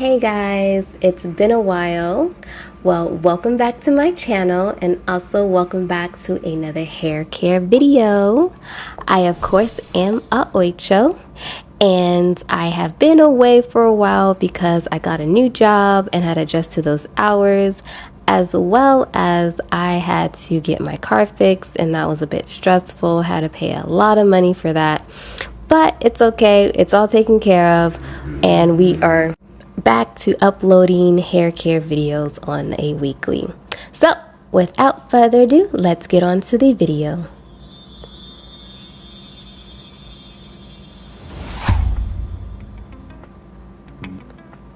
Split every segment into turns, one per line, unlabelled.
Hey guys, it's been a while. Well, welcome back to my channel and also welcome back to another hair care video. I of course am a Oicho and I have been away for a while because I got a new job and had to adjust to those hours, as well as I had to get my car fixed and that was a bit stressful. Had to pay a lot of money for that. But it's okay, it's all taken care of, and we are back to uploading hair care videos on a weekly. So without further ado, let's get on to the video.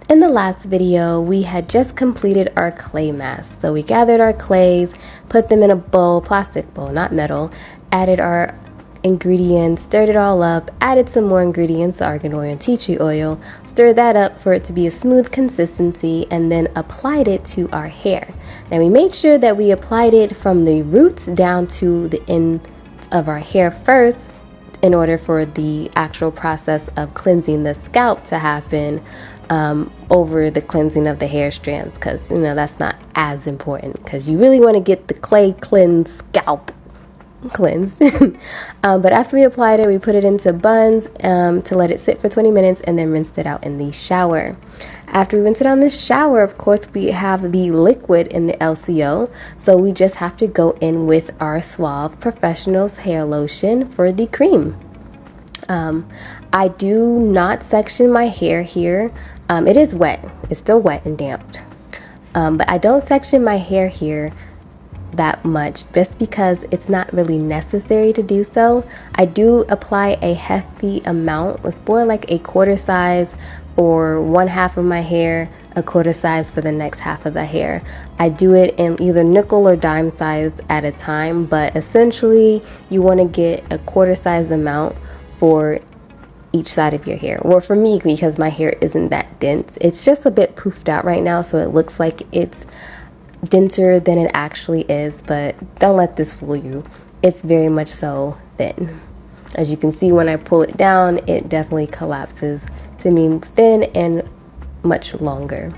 In the last video, we had just completed our clay mask. So we gathered our clays, put them in a bowl, plastic bowl, not metal, added our ingredients, stirred it all up, added some more ingredients, argan oil and tea tree oil, stirred that up for it to be a smooth consistency, and then applied it to our hair. Now we made sure that we applied it from the roots down to the end of our hair first in order for the actual process of cleansing the scalp to happen over the cleansing of the hair strands, because that's not as important, because you really want to get the clay cleansed scalp cleansed. But after we applied it, we put it into buns to let it sit for 20 minutes and then rinsed it out in the shower. After we rinse it on the shower, of course, we have the liquid in the LCO, so we just have to go in with our Suave Professional's hair lotion for the cream. I do not section my hair here. It is wet, it's still wet and damped, but I don't section my hair here that much just because it's not really necessary to do so. I do apply a hefty amount. It's more like a quarter size for one half of my hair, a quarter size for the next half of the hair. I do it in either nickel or dime size at a time, but essentially you want to get a quarter size amount for each side of your hair. Or for me, because my hair isn't that dense, it's just a bit poofed out right now, so it looks like it's denser than it actually is, but don't let this fool you. It's very much so thin. As you can see, when I pull it down, it definitely collapses to be thin and much longer.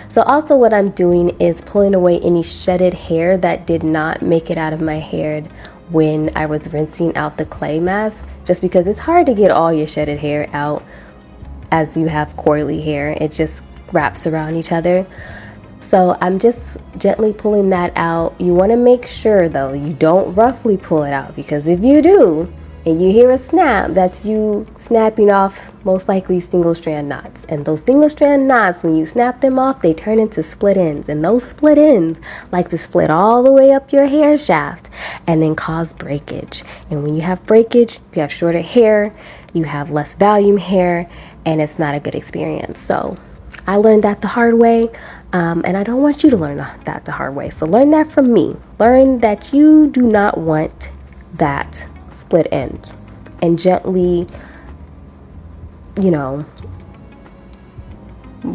So also what I'm doing is pulling away any shedded hair that did not make it out of my hair when I was rinsing out the clay mask, just because it's hard to get all your shedded hair out as you have coily hair. It just wraps around each other. So I'm just gently pulling that out. You want to make sure though you don't roughly pull it out, because if you do and you hear a snap, that's you snapping off most likely single strand knots. And those single strand knots, when you snap them off, they turn into split ends, and those split ends like to split all the way up your hair shaft and then cause breakage. And when you have breakage, you have shorter hair, you have less volume hair, and it's not a good experience. So I learned that the hard way, and I don't want you to learn that the hard way. So learn that from me. Learn that you do not want that split end, and gently,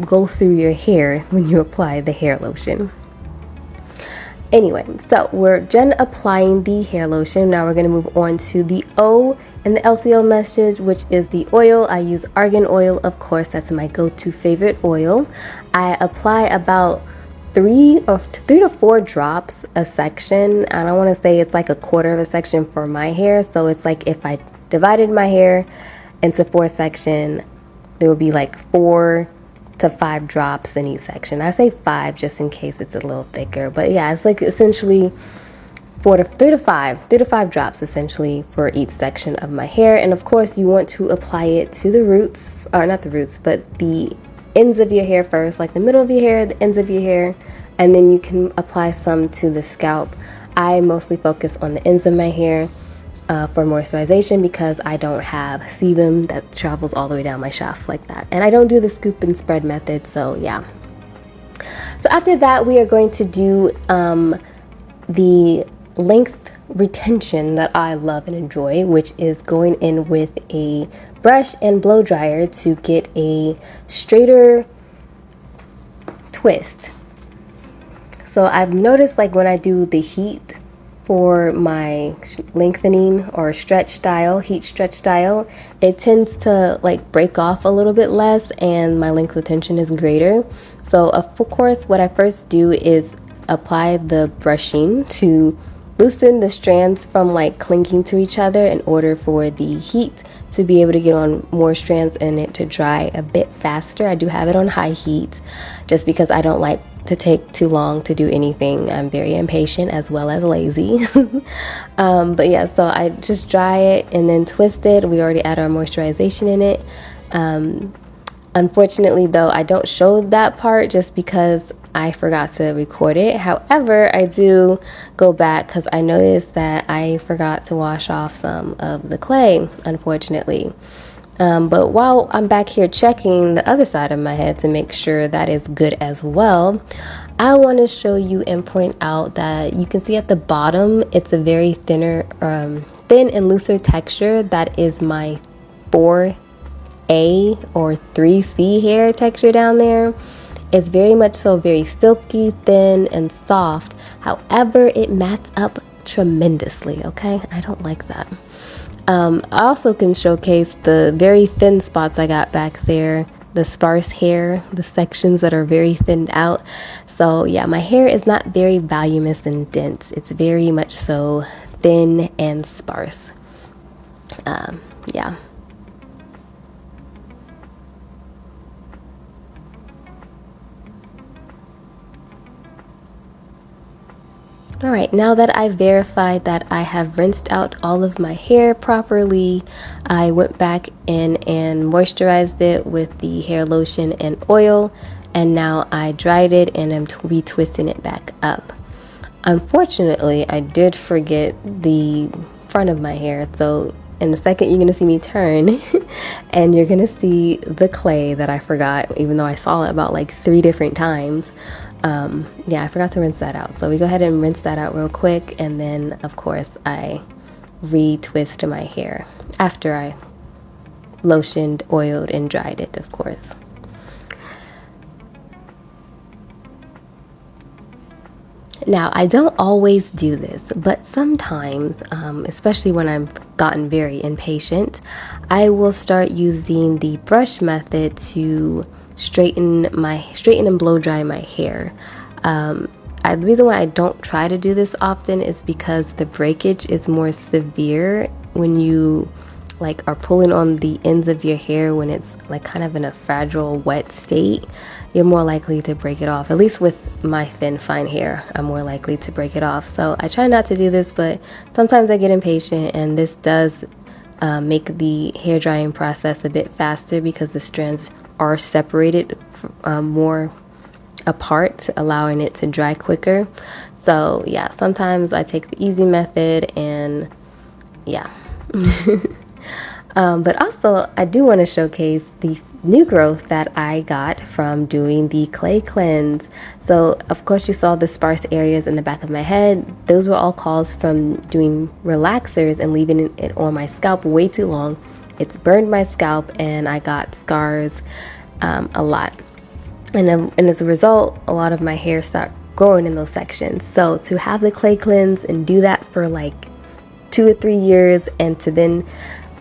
go through your hair when you apply the hair lotion. Anyway, so we're done applying the hair lotion. Now we're going to move on to the O and the LCO message, which is the oil. I use argan oil, of course. That's my go-to favorite oil. I apply about 3 to 4 drops a section. I don't want to say it's like a quarter of a section for my hair. So it's like if I divided my hair into 4 sections, there would be like 4 to 5 drops in each section. I say 5 just in case it's a little thicker, but yeah, it's like essentially 3 to 5 drops essentially for each section of my hair. And of course you want to apply it to the roots, or not the roots, but the ends of your hair first, like the middle of your hair, the ends of your hair, and then you can apply some to the scalp. I mostly focus on the ends of my hair for moisturization, because I don't have sebum that travels all the way down my shafts like that, and I don't do the scoop and spread method. So yeah, so after that we are going to do the length retention that I love and enjoy, which is going in with a brush and blow dryer to get a straighter twist. So I've noticed, like when I do the heat for my lengthening or stretch style, heat stretch style, it tends to like break off a little bit less and my length of tension is greater. So of course, what I first do is apply the brushing to loosen the strands from like clinging to each other in order for the heat to be able to get on more strands and it to dry a bit faster. I do have it on high heat just because I don't like to take too long to do anything. I'm very impatient as well as lazy. But yeah, so I just dry it and then twist it. We already add our moisturization in it. Unfortunately though, I don't show that part just because I forgot to record it. However, I do go back because I noticed that I forgot to wash off some of the clay, unfortunately. But while I'm back here checking the other side of my head to make sure that is good as well, I want to show you and point out that you can see at the bottom, it's a very thin and looser texture. That is my 4A or 3C hair texture down there. It's very much so very silky, thin, and soft. However, it mats up tremendously, okay? I don't like that. I also can showcase the very thin spots I got back there, the sparse hair, the sections that are very thinned out. So yeah, my hair is not very voluminous and dense. It's very much so thin and sparse. Yeah. All right, now that I've verified that I have rinsed out all of my hair properly, I went back in and moisturized it with the hair lotion and oil, and now I dried it and I'm retwisting it back up. Unfortunately, I did forget the front of my hair, so in a second you're gonna see me turn and you're gonna see the clay that I forgot, even though I saw it about like 3 different times. Yeah, I forgot to rinse that out. So we go ahead and rinse that out real quick, and then of course I retwist my hair after I lotioned, oiled, and dried it, of course. Now, I don't always do this, but sometimes, especially when I've gotten very impatient, I will start using the brush method to straighten and blow dry my hair. The reason why I don't try to do this often is because the breakage is more severe when you like are pulling on the ends of your hair when it's like kind of in a fragile wet state. You're more likely to break it off. At least with my thin fine hair, I'm more likely to break it off. So I try not to do this, but sometimes I get impatient, and this does make the hair drying process a bit faster because the strands are separated more apart, allowing it to dry quicker. So yeah, sometimes I take the easy method, and yeah. But also I do want to showcase the new growth that I got from doing the clay cleanse. So of course you saw the sparse areas in the back of my head. Those were all caused from doing relaxers and leaving it on my scalp way too long. It's burned my scalp and I got scars a lot. And as a result, a lot of my hair started growing in those sections. So to have the clay cleanse and do that for like 2 or 3 years, and to then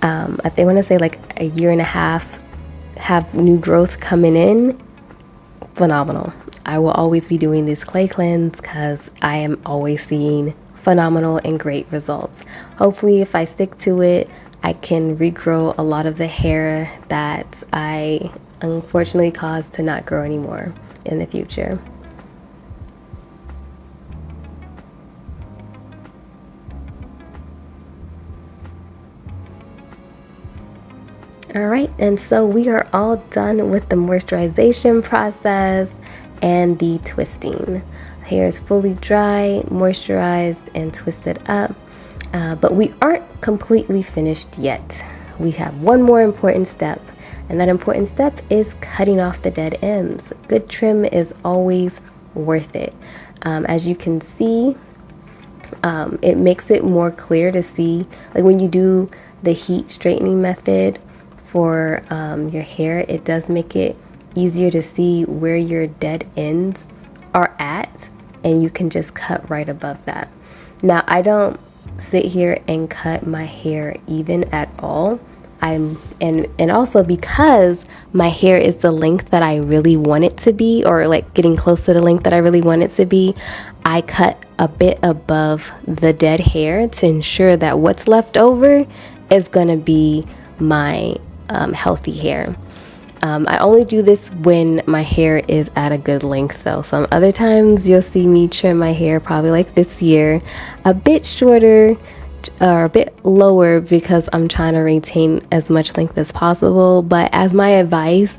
I think I want to say like a year and a half have new growth coming in, phenomenal. I will always be doing this clay cleanse because I am always seeing phenomenal and great results. Hopefully if I stick to it, I can regrow a lot of the hair that I unfortunately caused to not grow anymore in the future. All right, and so we are all done with the moisturization process and the twisting. Hair is fully dry, moisturized, and twisted up, but we aren't completely finished yet. We have one more important step, and that important step is cutting off the dead ends. Good trim is always worth it. As you can see, it makes it more clear to see, like when you do the heat straightening method for your hair, it does make it easier to see where your dead ends are at, and you can just cut right above that. Now, I don't sit here and cut my hair even at all. And also because my hair is the length that I really want it to be, or like getting close to the length that I really want it to be, I cut a bit above the dead hair to ensure that what's left over is gonna be my healthy hair. I only do this when my hair is at a good length though. Some other times you'll see me trim my hair, probably like this year, a bit shorter or a bit lower because I'm trying to retain as much length as possible. But as my advice,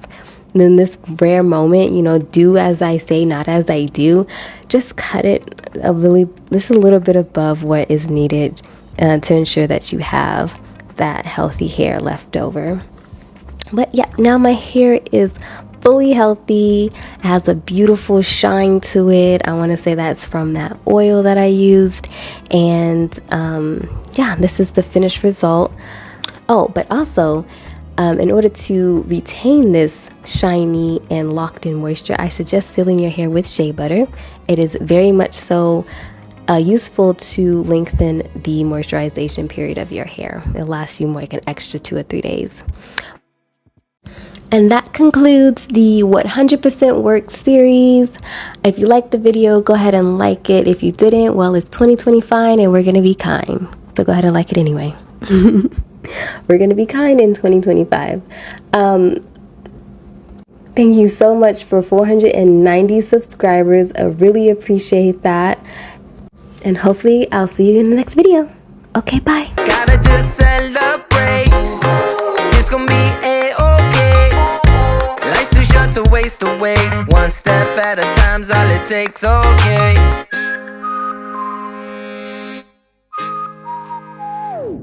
in this rare moment, you know, do as I say, not as I do. Just cut it just a little bit above what is needed to ensure that you have that healthy hair left over. But yeah, now my hair is fully healthy. It has a beautiful shine to it. I want to say that's from that oil that I used. And yeah, this is the finished result. Oh, but also, in order to retain this shiny and locked in moisture, I suggest sealing your hair with shea butter. It is very much so useful to lengthen the moisturization period of your hair. It lasts you like an extra 2 or 3 days. And that concludes the What 100% Works series. If you liked the video, go ahead and like it. If you didn't, well, it's 2025 and we're going to be kind. So go ahead and like it anyway. We're going to be kind in 2025. Thank you so much for 490 subscribers. I really appreciate that. And hopefully I'll see you in the next video. Okay, bye.
Gotta just celebrate. It's gonna be A-okay. Life's too short to waste away. One step at a time's all it takes, okay.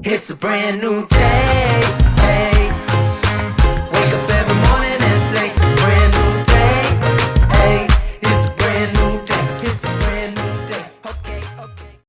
It's a brand new day.